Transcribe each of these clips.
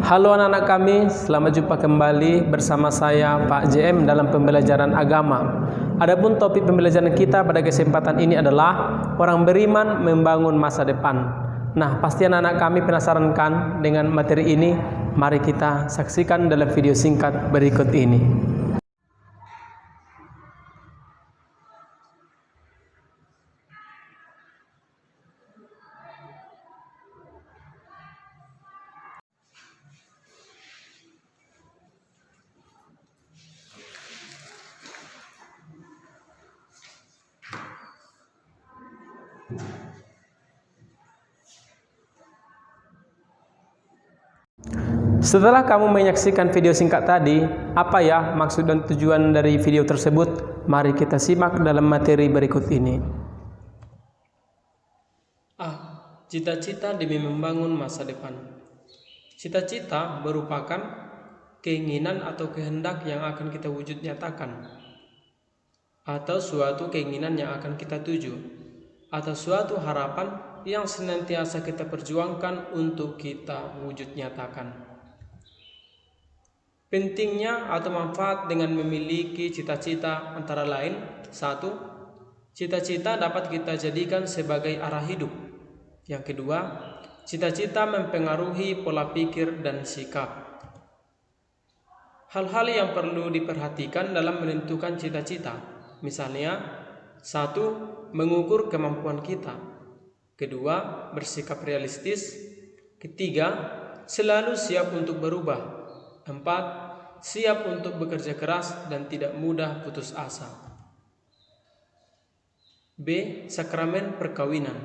Halo anak-anak kami, selamat jumpa kembali bersama saya Pak JM dalam pembelajaran agama. Adapun topik pembelajaran kita pada kesempatan ini adalah orang beriman membangun masa depan. Nah, pasti anak-anak kami penasaran kan dengan materi ini? Mari kita saksikan dalam video singkat berikut ini. Setelah kamu menyaksikan video singkat tadi, apa ya maksud dan tujuan dari video tersebut? Mari kita simak dalam materi berikut ini. Cita-cita demi membangun masa depan. Cita-cita merupakan keinginan atau kehendak yang akan kita wujud nyatakan, atau suatu keinginan yang akan kita tuju, atau suatu harapan yang senantiasa kita perjuangkan untuk kita wujud nyatakan. Pentingnya atau manfaat dengan memiliki cita-cita antara lain: 1. Cita-cita dapat kita jadikan sebagai arah hidup. Yang kedua, cita-cita mempengaruhi pola pikir dan sikap. Hal-hal yang perlu diperhatikan dalam menentukan cita-cita, misalnya 1. Mengukur kemampuan kita. Kedua, bersikap realistis. Ketiga, selalu siap untuk berubah. 4. Siap untuk bekerja keras dan tidak mudah putus asa. B. Sakramen perkawinan.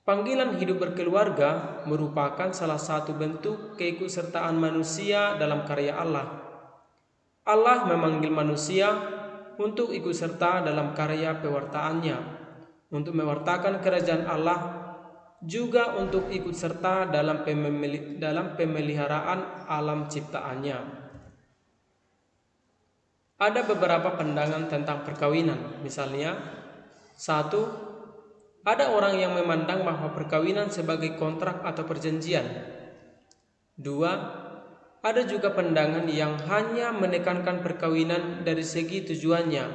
Panggilan hidup berkeluarga merupakan salah satu bentuk keikutsertaan manusia dalam karya Allah. Allah memanggil manusia untuk ikut serta dalam karya pewartaannya, untuk mewartakan kerajaan Allah, juga untuk ikut serta dalam pemeliharaan alam ciptaannya. Ada beberapa pandangan tentang perkawinan, misalnya 1. Ada orang yang memandang bahwa perkawinan sebagai kontrak atau perjanjian. 2. Ada juga pandangan yang hanya menekankan perkawinan dari segi tujuannya,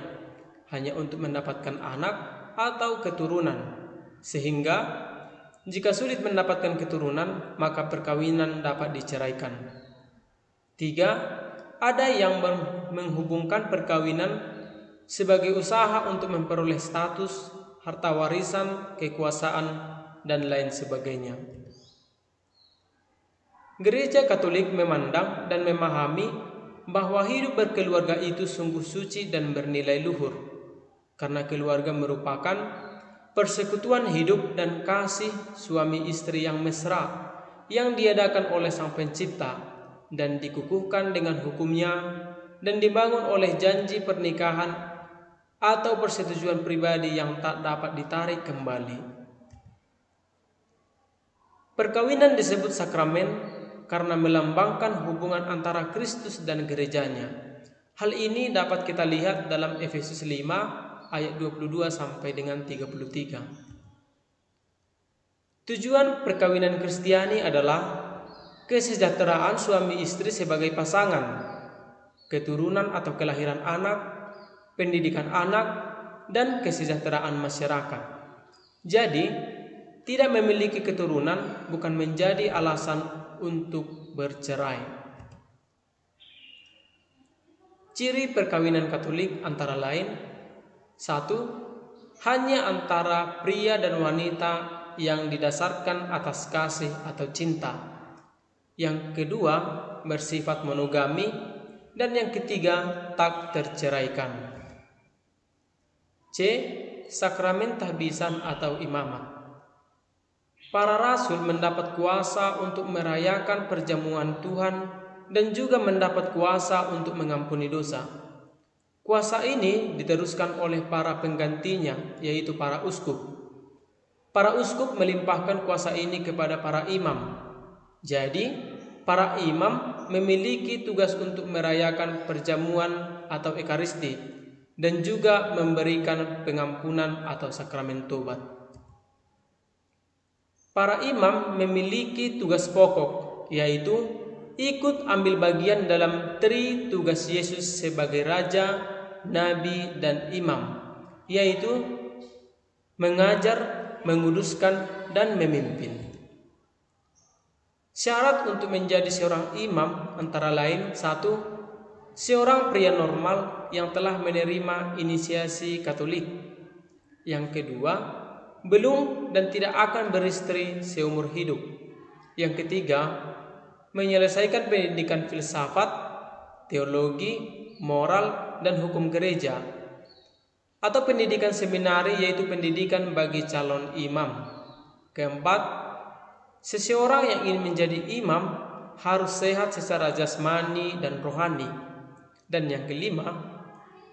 hanya untuk mendapatkan anak atau keturunan, sehingga jika sulit mendapatkan keturunan, maka perkawinan dapat diceraikan. 3. Ada yang menghubungkan perkawinan sebagai usaha untuk memperoleh status, harta warisan, kekuasaan, dan lain sebagainya. Gereja Katolik memandang dan memahami bahwa hidup berkeluarga itu sungguh suci dan bernilai luhur, karena keluarga merupakan persekutuan hidup dan kasih suami istri yang mesra yang diadakan oleh Sang Pencipta dan dikukuhkan dengan hukumnya dan dibangun oleh janji pernikahan atau persetujuan pribadi yang tak dapat ditarik kembali. Perkawinan disebut sakramen karena melambangkan hubungan antara Kristus dan gerejanya. Hal ini dapat kita lihat dalam Efesus 5 ayat 22 sampai dengan 33. Tujuan perkawinan Kristiani adalah kesejahteraan suami istri sebagai pasangan, keturunan atau kelahiran anak, pendidikan anak, dan kesejahteraan masyarakat. Jadi, tidak memiliki keturunan bukan menjadi alasan untuk bercerai. Ciri perkawinan Katolik antara lain: 1. Hanya antara pria dan wanita yang didasarkan atas kasih atau cinta. Yang kedua, bersifat monogami. Dan yang ketiga, tak terceraikan. C. Sakramen tahbisan atau imamat. Para rasul mendapat kuasa untuk merayakan perjamuan Tuhan dan juga mendapat kuasa untuk mengampuni dosa. Kuasa ini diteruskan oleh para penggantinya, yaitu para uskup. Para uskup melimpahkan kuasa ini kepada para imam. Jadi, para imam memiliki tugas untuk merayakan perjamuan atau ekaristi dan juga memberikan pengampunan atau sakramen tobat. Para imam memiliki tugas pokok, yaitu ikut ambil bagian dalam tri tugas Yesus sebagai Raja, Nabi, dan Imam, yaitu mengajar, menguduskan, dan memimpin. Syarat untuk menjadi seorang imam antara lain: 1. Seorang pria normal yang telah menerima inisiasi Katolik. Yang kedua, belum dan tidak akan beristri seumur hidup. Yang ketiga, menyelesaikan pendidikan filsafat, teologi, moral, dan hukum gereja, atau pendidikan seminari, yaitu pendidikan bagi calon imam. Keempat, seseorang yang ingin menjadi imam harus sehat secara jasmani dan rohani. Dan yang kelima,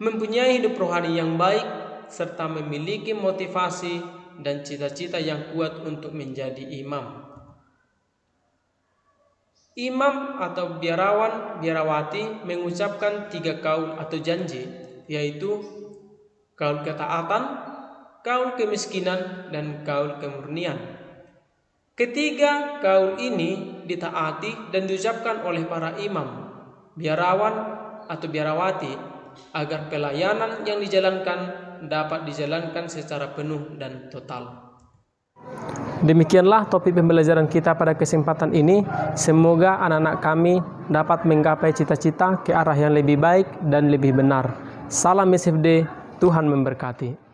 mempunyai hidup rohani yang baik serta memiliki motivasi dan cita-cita yang kuat untuk menjadi imam. Imam atau biarawan, biarawati mengucapkan 3 kaul atau janji, yaitu kaul ketaatan, kaul kemiskinan, dan kaul kemurnian. Ketiga kaul ini ditaati dan diucapkan oleh para imam, biarawan atau biarawati agar pelayanan yang dijalankan dapat dijalankan secara penuh dan total. Demikianlah topik pembelajaran kita pada kesempatan ini. Semoga anak-anak kami dapat menggapai cita-cita ke arah yang lebih baik dan lebih benar. Salam SFD, Tuhan memberkati.